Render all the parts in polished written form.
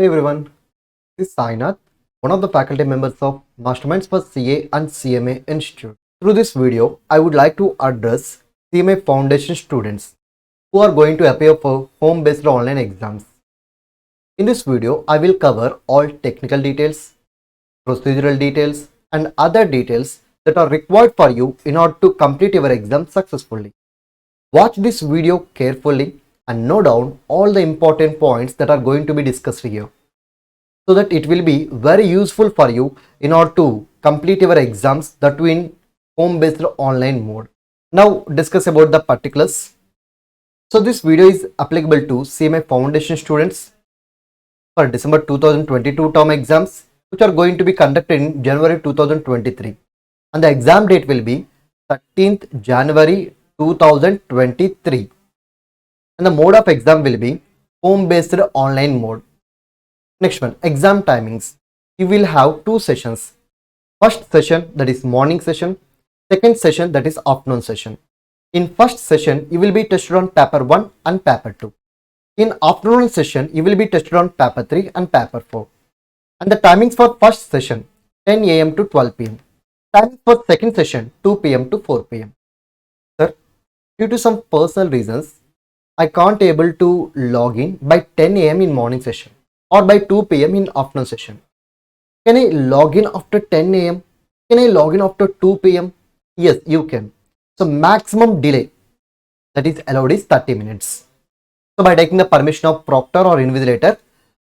Hello everyone, this is Sainath, one of the faculty members of Masterminds for CA and CMA Institute. Through this video, I would like to address CMA Foundation students who are going to appear for home-based online exams. In this video, I will cover all technical details, procedural details, and other details that are required for you in order to complete your exam successfully. Watch this video carefully and note down all the important points that are going to be discussed here, so that it will be very useful for you in order to complete your exams, that too in home-based online mode. Now discuss about the particulars. So this video is applicable to CMA Foundation students for December 2022 term exams, which are going to be conducted in January 2023, and the exam date will be 13th January 2023, and the mode of exam will be home-based online mode. Next one, exam timings. You will have two sessions. First session, that is morning session. Second session, that is afternoon session. In first session, you will be tested on paper 1 and paper 2. In afternoon session, you will be tested on paper 3 and paper 4. And the timings for first session, 10 a.m. to 12 p.m. Timings for second session, 2 p.m. to 4 p.m. Sir, due to some personal reasons, I can't able to log in by 10 a.m. in morning session or by 2 p.m. in afternoon session. Can I log in after 10 a.m.? Can I log in after 2 p.m.? Yes, you can. So maximum delay that is allowed is 30 minutes. So by taking the permission of proctor or invigilator,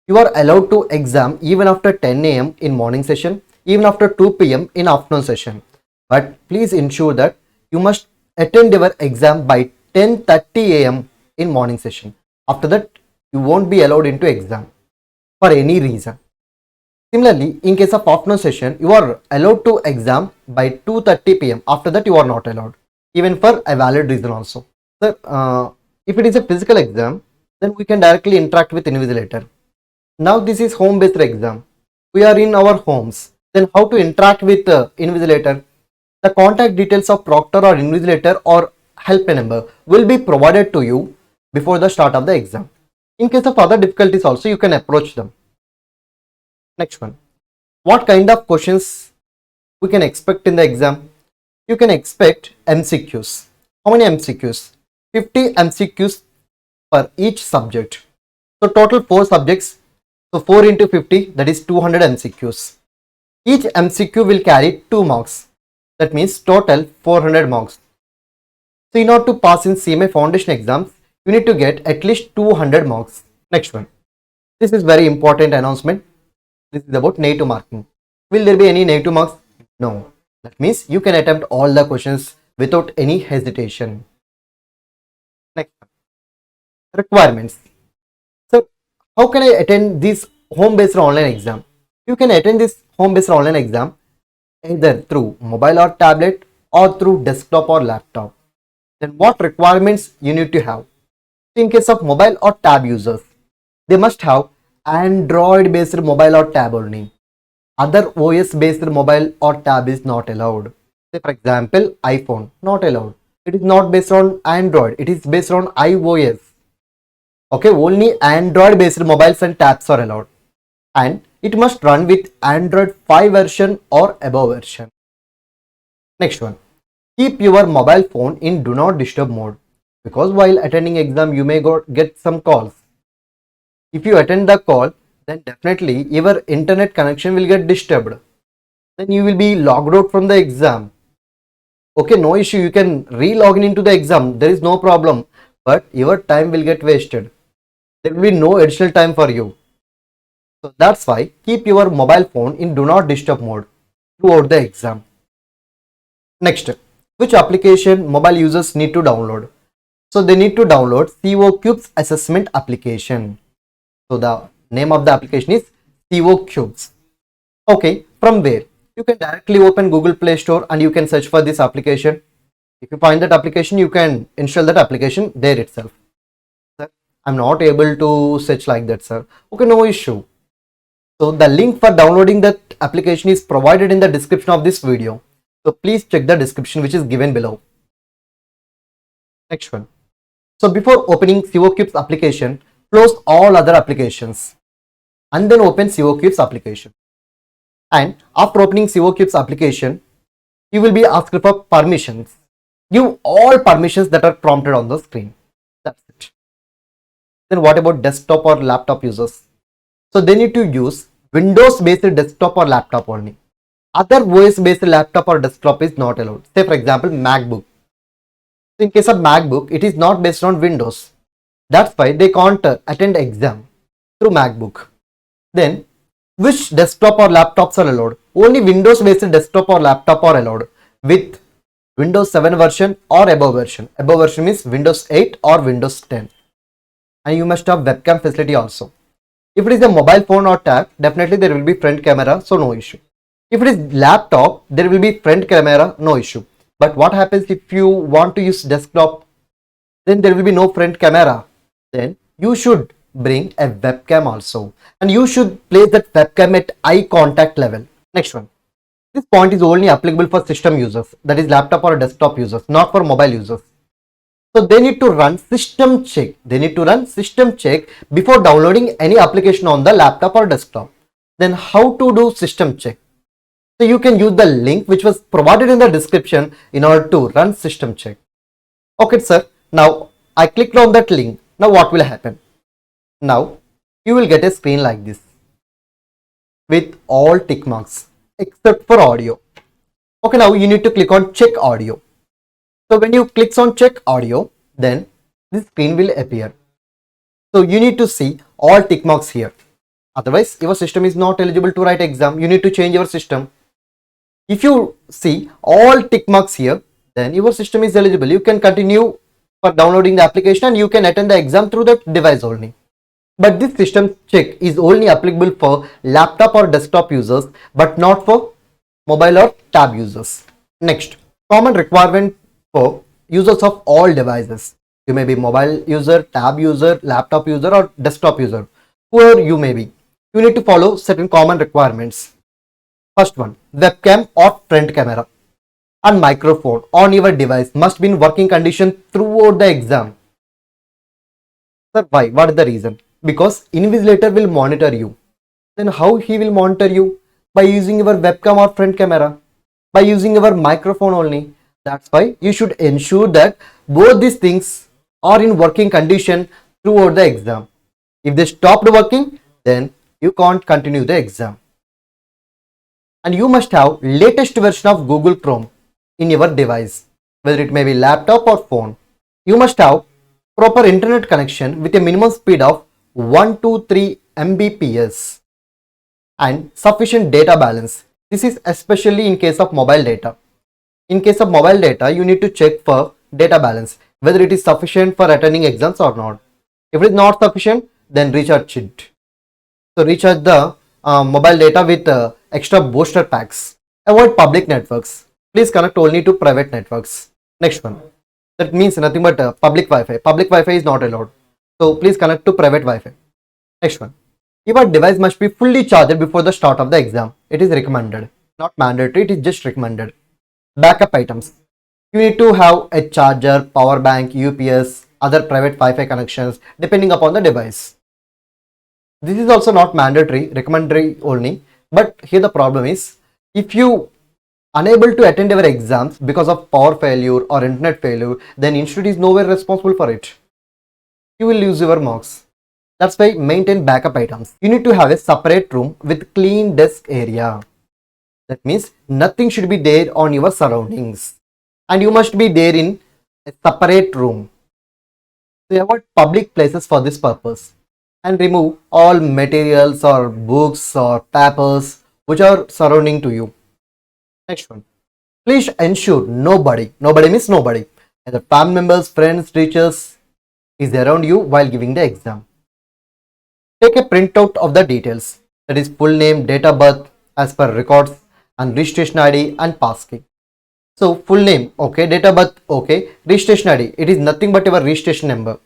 you are allowed to exam even after 10 a.m. in morning session, even after 2 p.m. in afternoon session. But please ensure that you must attend your exam by 10:30 a.m. in morning session. After that, you won't be allowed into exam for any reason. Similarly, in case of afternoon session, you are allowed to exam by 2:30 p.m. After that, you are not allowed, even for a valid reason also. So, if it is a physical exam, then we can directly interact with invigilator. Now this is home-based exam. We are in our homes. Then how to interact with invigilator? The contact details of proctor or invigilator or helpline number will be provided to you before the start of the exam. In case of other difficulties also, you can approach them. Next one, what kind of questions we can expect in the exam? You can expect MCQs. How many MCQs? 50 MCQs per each subject. So total 4 subjects. So 4 into 50, that is 200 MCQs. Each MCQ will carry 2 marks. That means total 400 marks. So in order to pass in CMA Foundation exams, you need to get at least 200 marks. Next one. This is very important announcement. This is about negative marking. Will there be any negative marks? No. That means you can attempt all the questions without any hesitation. Next one. Requirements. So how can I attend this home-based online exam? You can attend this home-based online exam either through mobile or tablet or through desktop or laptop. Then what requirements you need to have? In case of mobile or tab users, they must have Android based mobile or tab only. Other OS based mobile or tab is not allowed. Say for example, iPhone, not allowed. It is not based on Android, it is based on iOS. Okay, only Android based mobiles and tabs are allowed. And it must run with Android 5 version or above version. Next one, keep your mobile phone in do not disturb mode, because while attending exam you may get some calls. If you attend the call, then definitely your internet connection will get disturbed. Then you will be logged out from the exam. Okay, no issue, you can re-log in into the exam, there is no problem, but your time will get wasted. There will be no additional time for you. So that's why keep your mobile phone in do not disturb mode throughout the exam. Next, which application mobile users need to download? So they need to download COCubes assessment application. So the name of the application is COCubes. Okay, from where? You can directly open Google Play Store and you can search for this application. If you find that application, you can install that application there itself. Sir, I'm not able to search like that, sir. Okay, no issue. So the link for downloading that application is provided in the description of this video. So please check the description which is given below. Next one. So before opening COCubes application, close all other applications. and then open COCubes application. And after opening COCubes application, you will be asked for permissions. Give all permissions that are prompted on the screen. That's it. Then what about desktop or laptop users? So they need to use Windows based desktop or laptop only. Other OS based laptop or desktop is not allowed. Say for example MacBook. So in case of MacBook, it is not based on Windows. That's why they can't attend exam through MacBook. Then which desktop or laptops are allowed? Only Windows based desktop or laptop are allowed with Windows 7 version or above version. Above version means Windows 8 or Windows 10. And you must have webcam facility also. If it is a mobile phone or tab, definitely there will be front camera, so no issue. If it is laptop, there will be front camera, no issue. But what happens if you want to use desktop? Then there will be no front camera. Then you should bring a webcam also. And you should place that webcam at eye contact level. Next one. This point is only applicable for system users, that is laptop or desktop users, not for mobile users. So they need to run system check. They need to run system check before downloading any application on the laptop or desktop. Then how to do system check? So you can use the link which was provided in the description in order to run system check. Okay sir, now I clicked on that link. Now what will happen? Now you will get a screen like this with all tick marks except for audio. Okay, now you need to click on check audio. So when you click on check audio, then this screen will appear. So you need to see all tick marks here. Otherwise your system is not eligible to write exam. You need to change your system. If you see all tick marks here, then your system is eligible. You can continue for downloading the application and you can attend the exam through that device only. But this system check is only applicable for laptop or desktop users, but not for mobile or tab users. Next, common requirement for users of all devices. You may be mobile user, tab user, laptop user or desktop user. Whoever you may be, you need to follow certain common requirements. First one, webcam or front camera and microphone on your device must be in working condition throughout the exam. Sir, why? What is the reason? Because invigilator will monitor you. Then how he will monitor you? By using your webcam or front camera, by using your microphone only. That's why you should ensure that both these things are in working condition throughout the exam. If they stopped working, then you can't continue the exam. And you must have latest version of Google Chrome in your device, whether it may be laptop or phone. You must have proper internet connection with a minimum speed of 123 Mbps and sufficient data balance. This is especially in case of mobile data. In case of mobile data, you need to check for data balance, whether it is sufficient for attending exams or not. If it is not sufficient, then recharge it. So recharge the mobile data with extra booster packs. Avoid public networks. Please connect only to private networks. Next one. That means nothing but public Wi-Fi. Public Wi-Fi is not allowed. So please connect to private Wi-Fi. Next one. Your device must be fully charged before the start of the exam. It is recommended. Not mandatory, it is just recommended. Backup items. You need to have a charger, power bank, UPS, other private Wi-Fi connections depending upon the device. This is also not mandatory, recommendatory only. But here the problem is, if you unable to attend your exams because of power failure or internet failure, then institute is nowhere responsible for it. You will lose your marks. That's why maintain backup items. You need to have a separate room with clean desk area. That means nothing should be there on your surroundings. And you must be there in a separate room. So avoid public places for this purpose. And remove all materials or books or papers which are surrounding to you. Next one. Please ensure nobody means nobody, either family members, friends, teachers is around you while giving the exam. Take a printout of the details, that is full name, date of birth as per records and registration ID and pass key. So full name, okay, date of birth, okay, registration ID, it is nothing but your registration number.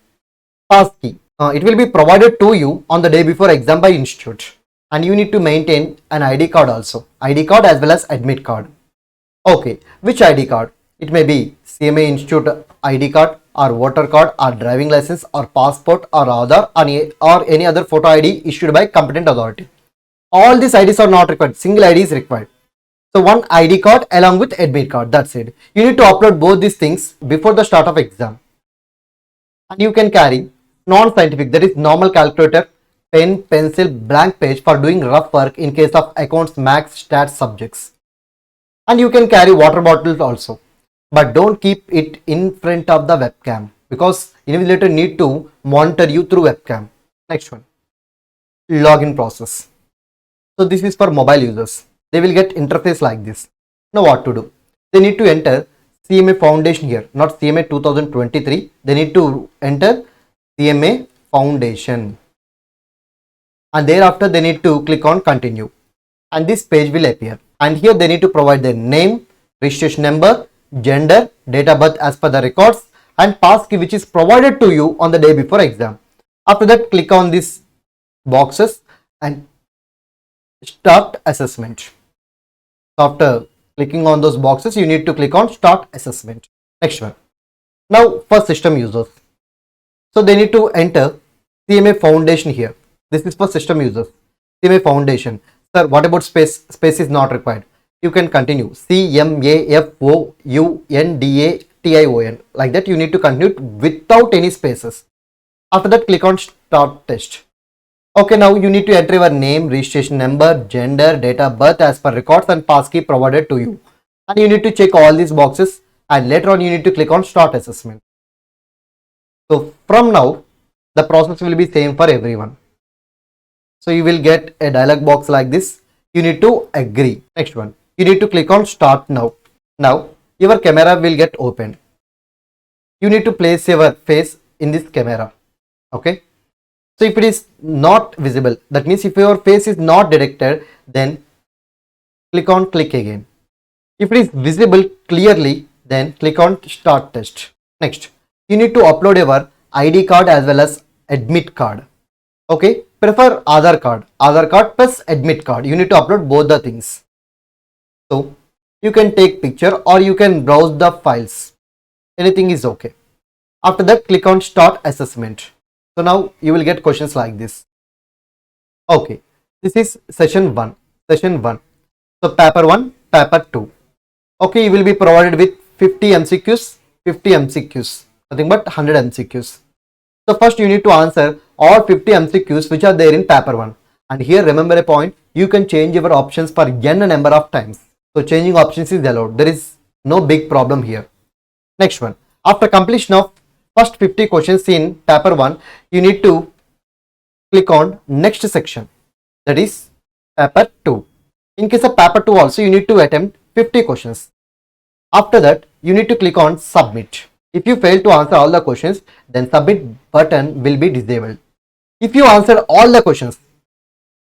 Pass key, it will be provided to you on the day before exam by institute. And you need to maintain an ID card also, ID card as well as admit card. Okay, which ID card? It may be CMA Institute ID card or voter card or driving license or passport or Aadhaar or any other photo ID issued by competent authority. All these IDs are not required. Single ID is required. So one ID card along with admit card. That's it. You need to upload both these things before the start of exam. And you can carry non-scientific, that is normal calculator, pen, pencil, blank page for doing rough work in case of accounts, maths, stats subjects. And you can carry water bottles also, but don't keep it in front of the webcam because invigilator need to monitor you through webcam. Next one, login process. So this is for mobile users. They will get interface like this. Now what to do? They need to enter CMA Foundation here, not CMA 2023. They need to enter CMA Foundation. And thereafter they need to click on continue. And this page will appear. And here they need to provide their name, registration number, gender, date of birth as per the records, and pass key which is provided to you on the day before exam. After that, click on these boxes and start assessment. After clicking on those boxes, you need to click on start assessment. Next one. Now for system users. So they need to enter CMA Foundation here. This is for system users. CMA Foundation. Sir, what about space? Space is not required. You can continue. CMAFOUNDATION. Like that, you need to continue without any spaces. After that, click on start test. Okay, now you need to enter your name, registration number, gender, date of birth as per records and passkey provided to you. And you need to check all these boxes and later on you need to click on start assessment. So from now, the process will be same for everyone. So you will get a dialog box like this. You need to agree. Next one. You need to click on start now. Now your camera will get opened. You need to place your face in this camera. Okay. So if it is not visible, that means if your face is not detected, then click on click again. If it is visible clearly, then click on start test. Next, you need to upload your ID card as well as admit card. Okay, prefer Aadhaar card plus admit card. You need to upload both the things. So you can take picture or you can browse the files. Anything is okay. After that, click on start assessment. So now you will get questions like this. Okay, this is session 1. So paper 1, paper 2. Okay, you will be provided with 50 MCQs, nothing but 100 MCQs. So first you need to answer all 50 MCQs which are there in paper 1. And here remember a point, you can change your options for n number of times. So changing options is allowed. There is no big problem here. Next one, after completion of first 50 questions in paper 1, you need to click on next section, that is paper 2. In case of paper 2 also, you need to attempt 50 questions. After that, you need to click on submit. If you fail to answer all the questions, then submit button will be disabled. If you answer all the questions,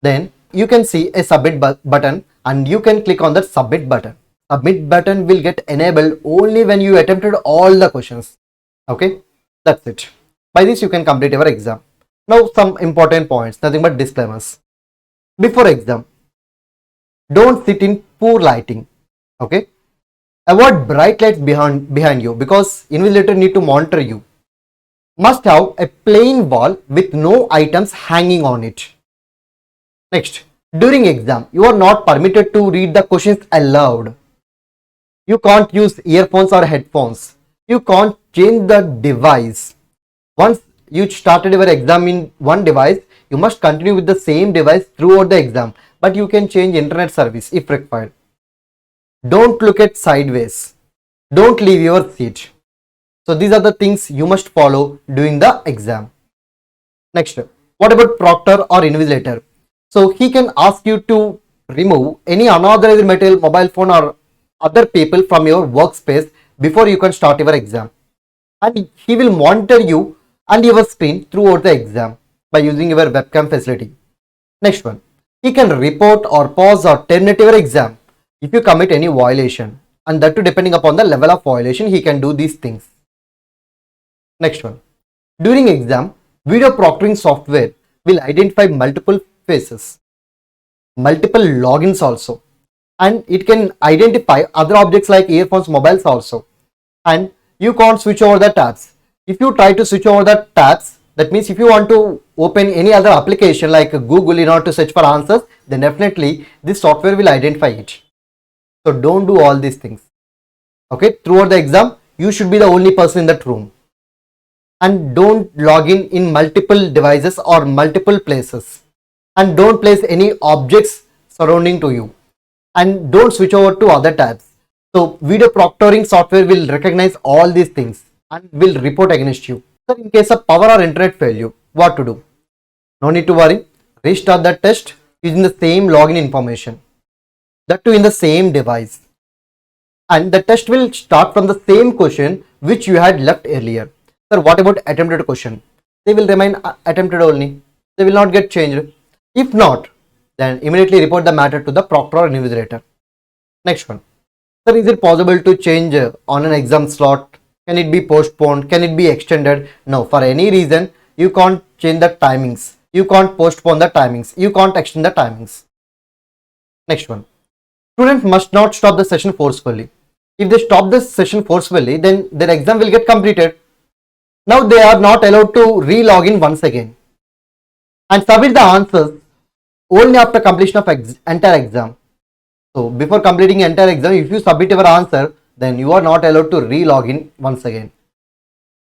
then you can see a submit button and you can click on that submit button. Submit button will get enabled only when you attempted all the questions. Okay, that's it. By this you can complete your exam. Now some important points, nothing but disclaimers. Before exam, don't sit in poor lighting. Okay, avoid bright lights behind you because invigilator need to monitor you. Must have a plain wall with no items hanging on it. Next, during exam, you are not permitted to read the questions aloud. You can't use earphones or headphones. You can't change the device. Once you started your exam in one device, you must continue with the same device throughout the exam. But you can change internet service if required. Don't look at sideways. Don't leave your seat. So these are the things you must follow during the exam. Next, what about proctor or invigilator? So he can ask you to remove any unauthorized material, mobile phone or other people from your workspace before you can start your exam. And he will monitor you and your screen throughout the exam by using your webcam facility. Next one, he can report or pause or terminate your exam if you commit any violation, and that too depending upon the level of violation he can do these things. Next one, during exam, video proctoring software will identify multiple faces, multiple logins also, and it can identify other objects like earphones, mobiles also, and you can't switch over the tabs. If you try to switch over the tabs, that means if you want to open any other application like Google in order to search for answers, then definitely this software will identify it. So don't do all these things. Okay, throughout the exam, you should be the only person in that room. And don't log in multiple devices or multiple places. And don't place any objects surrounding to you. And don't switch over to other tabs. So video proctoring software will recognize all these things and will report against you. So in case of power or internet failure, what to do? No need to worry. Restart the test using the same login information. That too in the same device. And the test will start from the same question which you had left earlier. Sir, what about attempted question? They will remain attempted only. They will not get changed. If not, then immediately report the matter to the proctor or invigilator. Next one. Sir, is it possible to change on an exam slot? Can it be postponed? Can it be extended? No, for any reason, you can't change the timings. You can't postpone the timings. You can't extend the timings. Next one. Students must not stop the session forcefully. If they stop the session forcefully, then their exam will get completed. Now they are not allowed to re-log in once again and submit the answers only after completion of entire exam. So before completing entire exam, if you submit your answer, then you are not allowed to re-log in once again.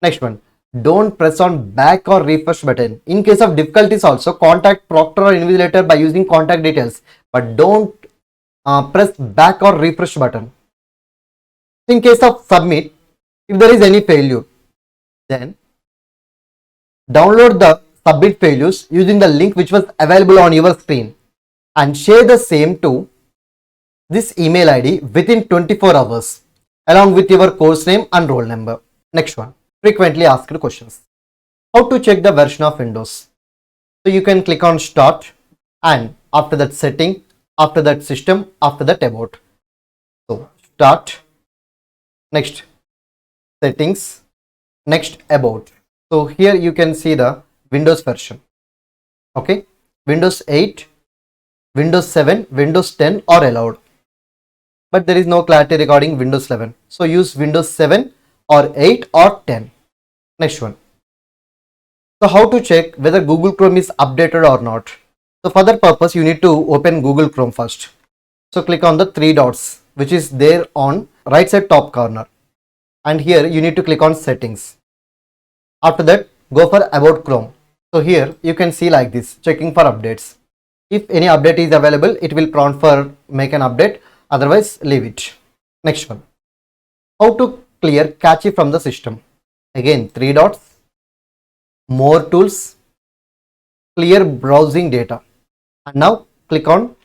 Next one. Don't press on back or refresh button. In case of difficulties also, contact proctor or invigilator by using contact details. But don't press back or refresh button. In case of submit, if there is any failure, then download the submit failures using the link which was available on your screen and share the same to this email ID within 24 hours along with your course name and roll number. Next one, frequently asked questions. How to check the version of Windows? So you can click on start and after that setting, after that system, after that about. So start, next settings, next about. So here you can see the Windows version. Okay, Windows 8, Windows 7, Windows 10 are allowed. But there is no clarity regarding Windows 11. So use Windows 7 or 8 or 10. Next one. So how to check whether Google Chrome is updated or not? So for that purpose, you need to open Google Chrome first. So click on the three dots which is there on right side top corner. And here you need to click on settings. After that, go for about Chrome. So here you can see like this, checking for updates. If any update is available, it will prompt for make an update. Otherwise, leave it. Next one. How to clear cache from the system? Again, three dots, more tools, clear browsing data. And now click on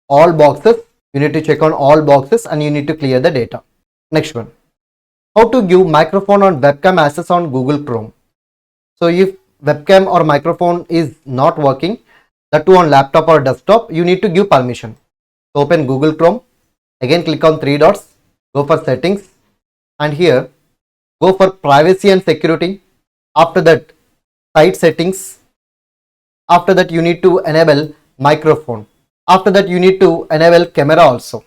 all boxes. You need to check on all boxes and you need to clear the data. Next one. How to give microphone or webcam access on Google Chrome? So if webcam or microphone is not working, that too on laptop or desktop, you need to give permission. So open Google Chrome. Again click on three dots, go for settings and here go for privacy and security. After that, site settings. After that, you need to enable microphone. After that, you need to enable camera also.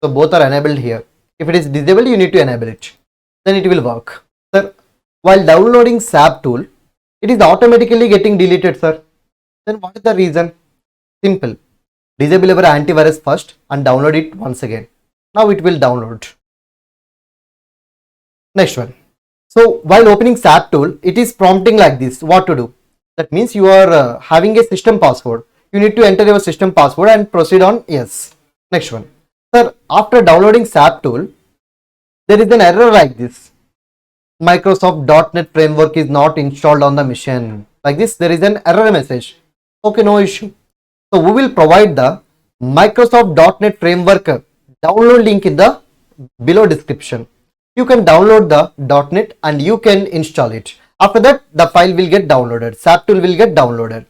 So both are enabled here. If it is disabled, you need to enable it. Then it will work. Sir, while downloading SAP tool, it is automatically getting deleted, sir. Then what is the reason? Simple. Disable your antivirus first and download it once again. Now it will download. Next one. So while opening SAP tool, it is prompting like this. What to do? That means you are having a system password. You need to enter your system password and proceed on yes. Next one. Sir, after downloading SAP tool, there is an error like this. Microsoft .NET framework is not installed on the machine. Like this, there is an error message. Okay, no issue. So we will provide the Microsoft .NET framework download link in the below description. You can download the .NET and you can install it. After that, the file will get downloaded. SAP tool will get downloaded.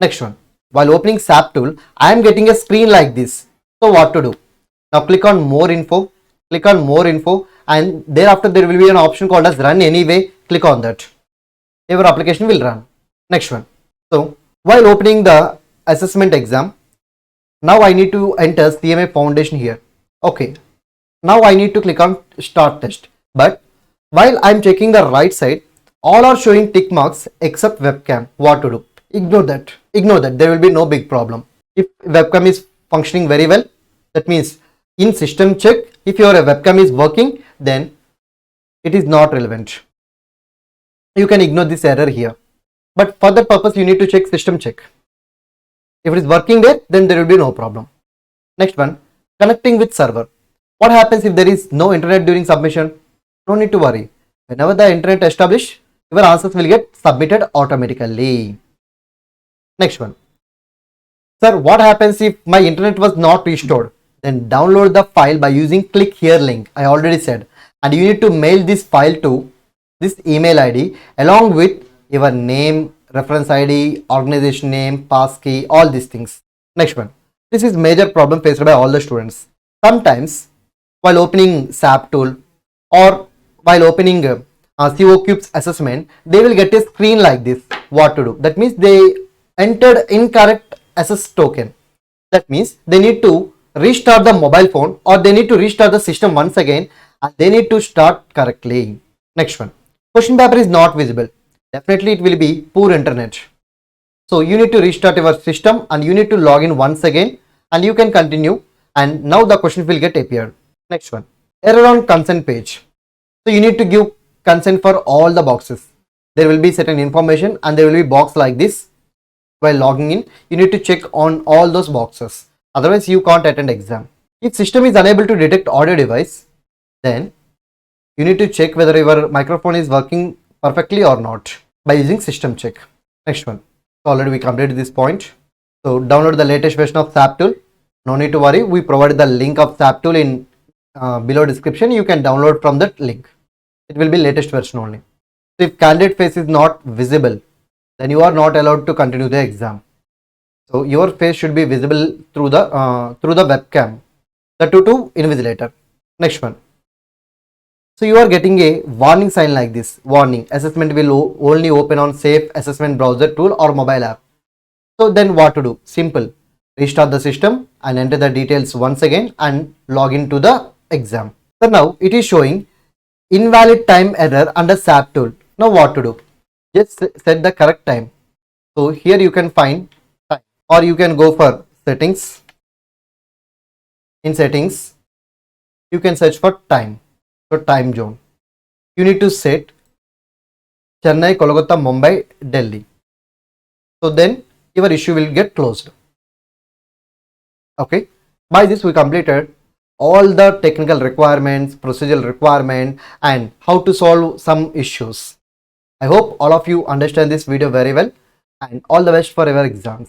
Next one. While opening SAP tool, I am getting a screen like this. So what to do? Now click on more info. Click on more info and thereafter there will be an option called as run anyway. Click on that. Your application will run. Next one. So while opening the assessment exam, now I need to enter CMA Foundation here. Okay. Now I need to click on start test. But while I am checking the right side, All are showing tick marks except webcam. What to do? Ignore that. Ignore that. There will be no big problem. If webcam is functioning very well, that means in system check, if your webcam is working, then it is not relevant. You can ignore this error here. But for that purpose, you need to check system check. If it is working there, then there will be no problem. Next one, connecting with server. What happens if there is no internet during submission? No need to worry. Whenever the internet established, your answers will get submitted automatically. Next one. Sir, what happens if my internet was not restored? Then download the file by using click here link. I already said. And you need to mail this file to this email ID along with your name, reference ID, organization name, passkey, all these things. Next one. This is major problem faced by all the students. Sometimes while opening SAP tool or while opening CO Cubes assessment, they will get a screen like this. What to do? That means they entered incorrect SS token. That means they need to restart the mobile phone or they need to restart the system once again and they need to start correctly. Next one. Question paper is not visible. Definitely it will be poor internet. So you need to restart your system and you need to log in once again and you can continue, and now the question will get appeared. Next one. Error on consent page. So you need to give consent for all the boxes. There will be certain information and there will be box like this. While logging in, you need to check on all those boxes. Otherwise you can't attend exam. If system is unable to detect audio device, then you need to check whether your microphone is working perfectly or not by using system check. Next one. So already we completed this point. So download the latest version of SAP tool. No need to worry. We provided the link of SAP tool in below description. You can download from that link. It will be latest version only. So if candidate face is not visible, then you are not allowed to continue the exam. So your face should be visible through the webcam. The to invigilator. Next one. So you are getting a warning sign like this. Warning. Assessment will only open on safe assessment browser tool or mobile app. So then what to do? Simple. Restart the system and enter the details once again and log into the exam. So now it is showing invalid time error under SAP tool. Now what to do? Just set the correct time. So here you can find time, or you can go for settings. In settings, you can search for time. So time zone. You need to set Chennai, Kolkata, Mumbai, Delhi. So then your issue will get closed. Okay. By this we completed all the technical requirements, procedural requirement, and how to solve some issues. I hope all of you understand this video very well, and all the best for your exams.